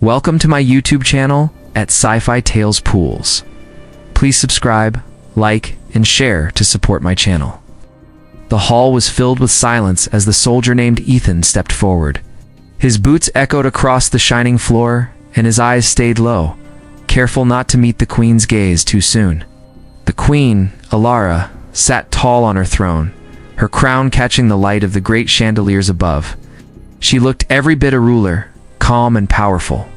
Welcome to my YouTube channel at Sci-Fi Tales Pools. Please subscribe, like, and share to support my channel. The hall was filled with silence as the soldier named Ethan stepped forward. His boots echoed across the shining floor, and his eyes stayed low, careful not to meet the queen's gaze too soon. The queen, Alara, sat tall on her throne, her crown catching the light of the great chandeliers above. She looked every bit a ruler, calm and powerful.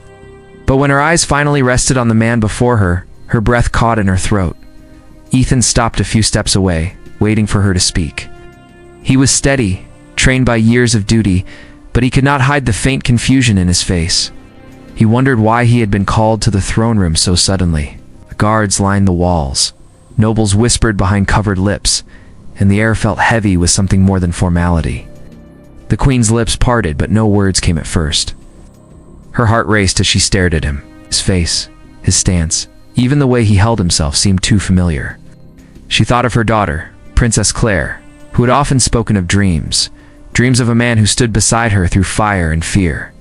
But when her eyes finally rested on the man before her, her breath caught in her throat. Ethan stopped a few steps away, waiting for her to speak. He was steady, trained by years of duty, but he could not hide the faint confusion in his face. He wondered why he had been called to the throne room so suddenly. The guards lined the walls. Nobles whispered behind covered lips, and the air felt heavy with something more than formality. The queen's lips parted, but no words came at first. Her heart raced as she stared at him. His face, his stance, even the way he held himself seemed too familiar. She thought of her daughter, Princess Claire, who had often spoken of dreams of a man who stood beside her through fire and fear.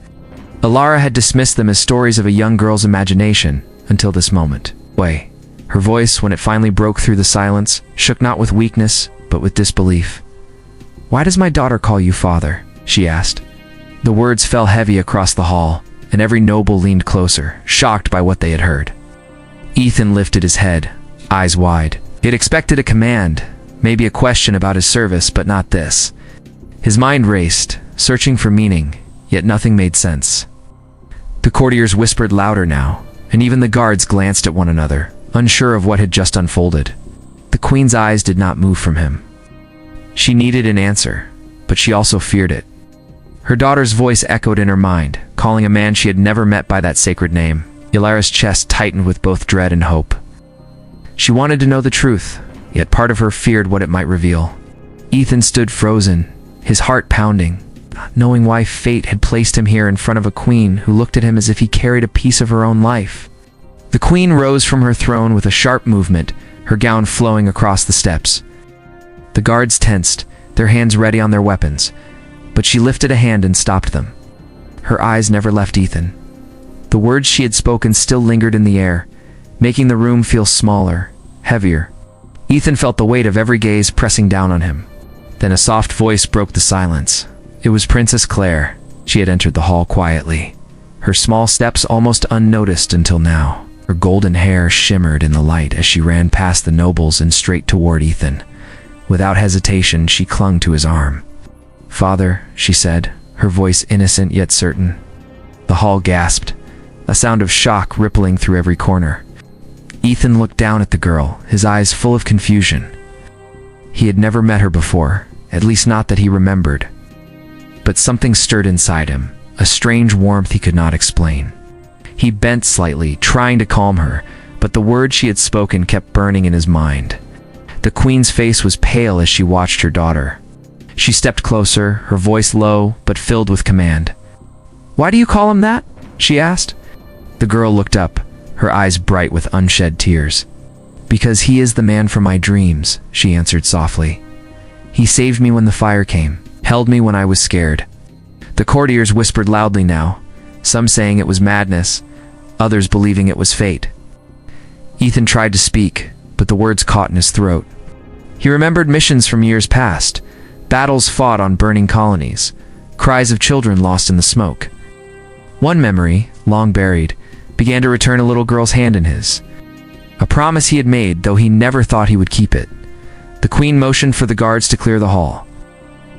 Alara had dismissed them as stories of a young girl's imagination until this moment. Her voice, when it finally broke through the silence, shook not with weakness, but with disbelief. "Why does my daughter call you father?" she asked. The words fell heavy across the hall, and every noble leaned closer, shocked by what they had heard. Ethan lifted his head, eyes wide. He had expected a command, maybe a question about his service, but not this. His mind raced, searching for meaning, yet nothing made sense. The courtiers whispered louder now, and even the guards glanced at one another, unsure of what had just unfolded. The queen's eyes did not move from him. She needed an answer, but she also feared it. Her daughter's voice echoed in her mind, calling a man she had never met by that sacred name. Alara's chest tightened with both dread and hope. She wanted to know the truth, yet part of her feared what it might reveal. Ethan stood frozen, his heart pounding, not knowing why fate had placed him here in front of a queen who looked at him as if he carried a piece of her own life. The queen rose from her throne with a sharp movement, her gown flowing across the steps. The guards tensed, their hands ready on their weapons, but she lifted a hand and stopped them. Her eyes never left Ethan. The words she had spoken still lingered in the air, making the room feel smaller, heavier. Ethan felt the weight of every gaze pressing down on him. Then a soft voice broke the silence. It was Princess Claire. She had entered the hall quietly, her small steps almost unnoticed until now. Her golden hair shimmered in the light as she ran past the nobles and straight toward Ethan. Without hesitation, she clung to his arm. "Father," she said, her voice innocent yet certain. The hall gasped, a sound of shock rippling through every corner. Ethan looked down at the girl, his eyes full of confusion. He had never met her before, at least not that he remembered. But something stirred inside him, a strange warmth he could not explain. He bent slightly, trying to calm her, but the words she had spoken kept burning in his mind. The queen's face was pale as she watched her daughter. She stepped closer, her voice low, but filled with command. "Why do you call him that?" she asked. The girl looked up, her eyes bright with unshed tears. "Because he is the man from my dreams," she answered softly. "He saved me when the fire came, held me when I was scared." The courtiers whispered loudly now, some saying it was madness, others believing it was fate. Ethan tried to speak, but the words caught in his throat. He remembered missions from years past, battles fought on burning colonies, cries of children lost in the smoke. One memory, long buried, began to return a little girl's hand in his. A promise he had made, though he never thought he would keep it. The queen motioned for the guards to clear the hall.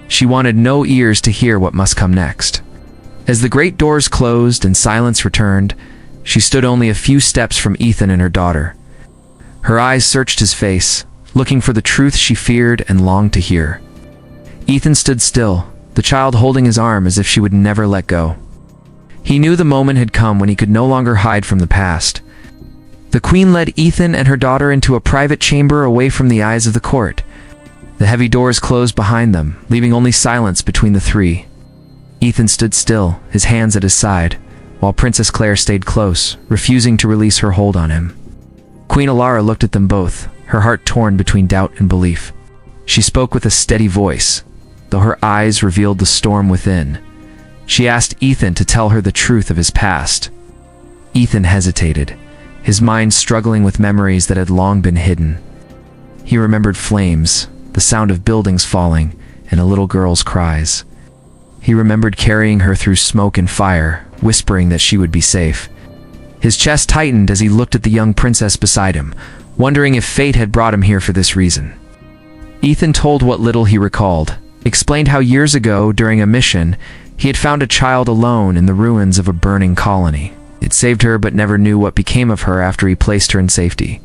She wanted no ears to hear what must come next. As the great doors closed and silence returned, she stood only a few steps from Ethan and her daughter. Her eyes searched his face, looking for the truth she feared and longed to hear. Ethan stood still, the child holding his arm as if she would never let go. He knew the moment had come when he could no longer hide from the past. The queen led Ethan and her daughter into a private chamber away from the eyes of the court. The heavy doors closed behind them, leaving only silence between the three. Ethan stood still, his hands at his side, while Princess Claire stayed close, refusing to release her hold on him. Queen Alara looked at them both, her heart torn between doubt and belief. She spoke with a steady voice, though her eyes revealed the storm within. She asked Ethan to tell her the truth of his past, Ethan hesitated, his mind struggling with memories that had long been hidden. He remembered flames, the sound of buildings falling, and a little girl's cries. He remembered carrying her through smoke and fire, whispering that she would be safe. His chest tightened as he looked at the young princess beside him, wondering if fate had brought him here for this reason. Ethan told what little he recalled, explained how years ago, during a mission, he had found a child alone in the ruins of a burning colony. It saved her but never knew what became of her after he placed her in safety.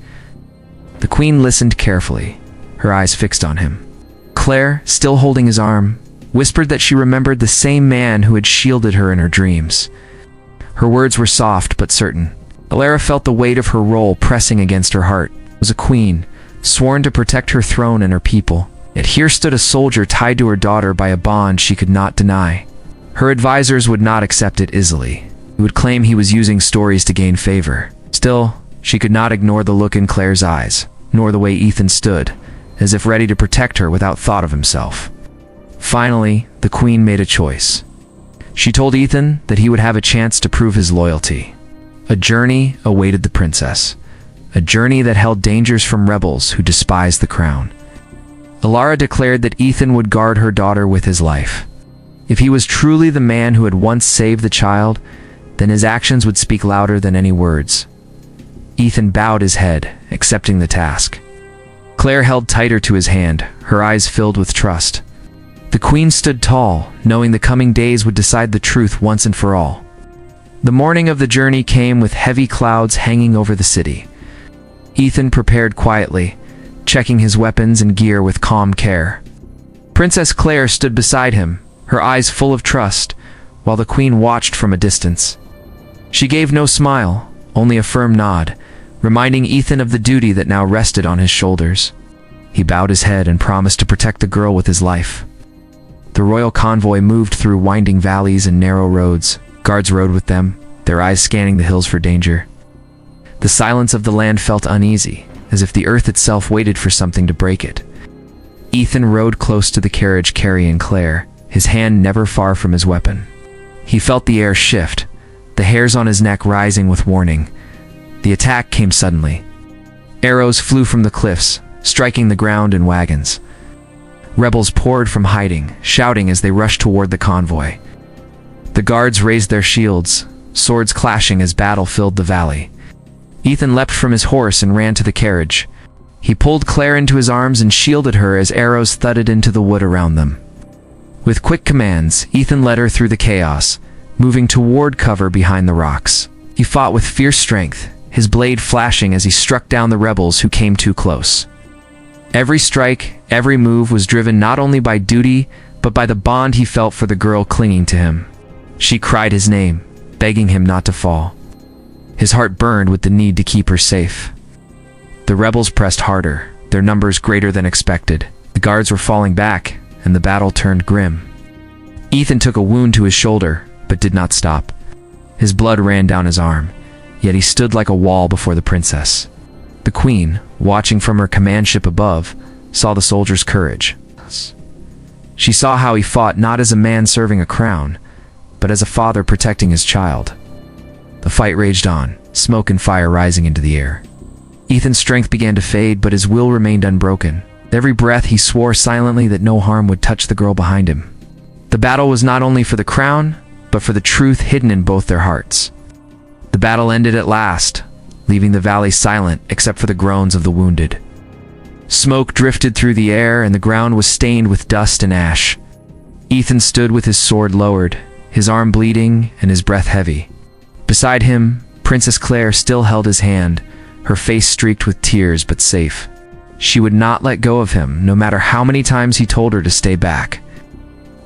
The queen listened carefully, her eyes fixed on him. Claire, still holding his arm, whispered that she remembered the same man who had shielded her in her dreams. Her words were soft but certain. Alara felt the weight of her role pressing against her heart. It was a queen, sworn to protect her throne and her people. Yet here stood a soldier tied to her daughter by a bond she could not deny. Her advisors would not accept it easily. He would claim he was using stories to gain favor. Still, she could not ignore the look in Claire's eyes, nor the way Ethan stood, as if ready to protect her without thought of himself. Finally, the queen made a choice. She told Ethan that he would have a chance to prove his loyalty. A journey awaited the princess, a journey that held dangers from rebels who despised the crown. Alara declared that Ethan would guard her daughter with his life. If he was truly the man who had once saved the child, then his actions would speak louder than any words. Ethan bowed his head, accepting the task. Claire held tighter to his hand, her eyes filled with trust. The queen stood tall, knowing the coming days would decide the truth once and for all. The morning of the journey came with heavy clouds hanging over the city. Ethan prepared quietly, checking his weapons and gear with calm care. Princess Claire stood beside him, her eyes full of trust, while the queen watched from a distance. She gave no smile, only a firm nod, reminding Ethan of the duty that now rested on his shoulders. He bowed his head and promised to protect the girl with his life. The royal convoy moved through winding valleys and narrow roads. Guards rode with them, their eyes scanning the hills for danger. The silence of the land felt uneasy, as if the earth itself waited for something to break it. Ethan rode close to the carriage carrying Claire, his hand never far from his weapon. He felt the air shift, the hairs on his neck rising with warning. The attack came suddenly. Arrows flew from the cliffs, striking the ground and wagons. Rebels poured from hiding, shouting as they rushed toward the convoy. The guards raised their shields, swords clashing as battle filled the valley. Ethan leapt from his horse and ran to the carriage. He pulled Claire into his arms and shielded her as arrows thudded into the wood around them. With quick commands, Ethan led her through the chaos, moving toward cover behind the rocks. He fought with fierce strength, his blade flashing as he struck down the rebels who came too close. Every strike, every move was driven not only by duty, but by the bond he felt for the girl clinging to him. She cried his name, begging him not to fall. His heart burned with the need to keep her safe. The rebels pressed harder, their numbers greater than expected. The guards were falling back, and the battle turned grim. Ethan took a wound to his shoulder, but did not stop. His blood ran down his arm, yet he stood like a wall before the princess. The queen, watching from her command ship above, saw the soldier's courage. She saw how he fought not as a man serving a crown, but as a father protecting his child. The fight raged on, smoke and fire rising into the air. Ethan's strength began to fade, but his will remained unbroken. With every breath he swore silently that no harm would touch the girl behind him. The battle was not only for the crown, but for the truth hidden in both their hearts. The battle ended at last, leaving the valley silent except for the groans of the wounded. Smoke drifted through the air and the ground was stained with dust and ash. Ethan stood with his sword lowered, his arm bleeding and his breath heavy. Beside him, Princess Claire still held his hand, her face streaked with tears but safe. She would not let go of him, no matter how many times he told her to stay back.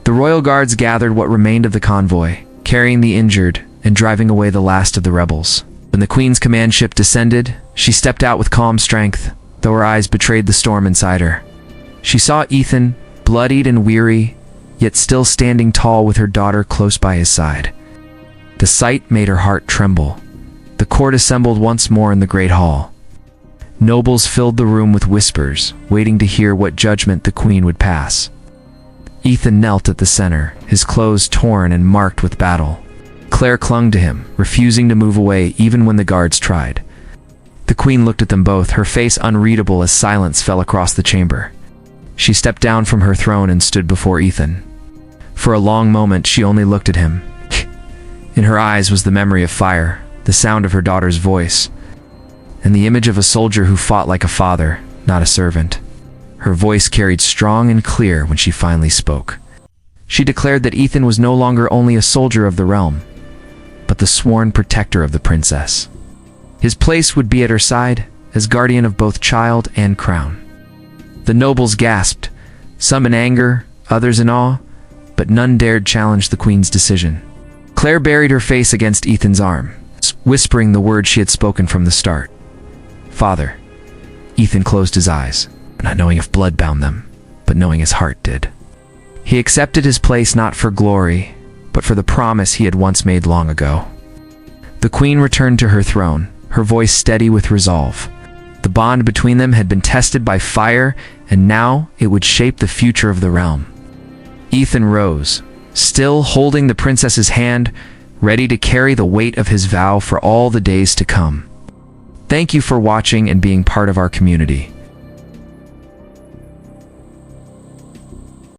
The royal guards gathered what remained of the convoy, carrying the injured and driving away the last of the rebels. When the queen's command ship descended, she stepped out with calm strength, though her eyes betrayed the storm inside her. She saw Ethan, bloodied and weary, yet still standing tall with her daughter close by his side. The sight made her heart tremble. The court assembled once more in the great hall. Nobles filled the room with whispers, waiting to hear what judgment the queen would pass. Ethan knelt at the center, his clothes torn and marked with battle. Claire clung to him, refusing to move away even when the guards tried. The queen looked at them both, her face unreadable as silence fell across the chamber. She stepped down from her throne and stood before Ethan. For a long moment, she only looked at him. In her eyes was the memory of fire, the sound of her daughter's voice, and the image of a soldier who fought like a father, not a servant. Her voice carried strong and clear when she finally spoke. She declared that Ethan was no longer only a soldier of the realm, but the sworn protector of the princess. His place would be at her side, as guardian of both child and crown. The nobles gasped, some in anger, others in awe, but none dared challenge the queen's decision. Claire buried her face against Ethan's arm, whispering the words she had spoken from the start. "Father." Ethan closed his eyes, not knowing if blood bound them, but knowing his heart did. He accepted his place not for glory, but for the promise he had once made long ago. The queen returned to her throne, her voice steady with resolve. The bond between them had been tested by fire, and now it would shape the future of the realm. Ethan rose, still holding the princess's hand, ready to carry the weight of his vow for all the days to come. Thank you for watching and being part of our community.